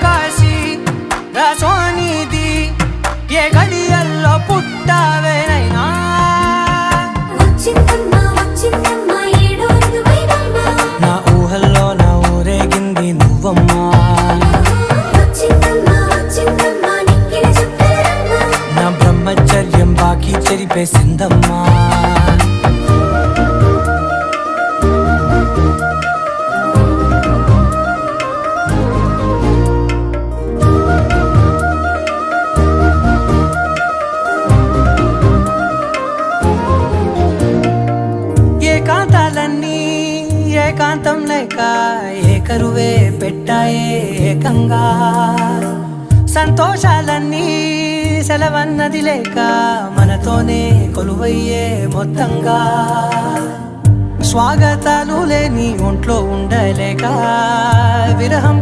కాశీ రసోనిది ఏ గడియల్లో పుట్టావేనైనా నా ఊహల్లో నా ఊరేగింది నువ్వమ్మా నా బ్రహ్మచర్యం బాకీ చెరిపేసిందమ్మా ఏకాంతాలన్నీ ఏకాంతం లేక ఏకరువే పెట్టాయే ఏకంగా సంతోషాలన్నీ సెలవన్నది లేక మనతోనే కొలువయ్యే మొత్తంగా స్వాగతాలు లేని ఒంట్లో ఉండలేక విరహం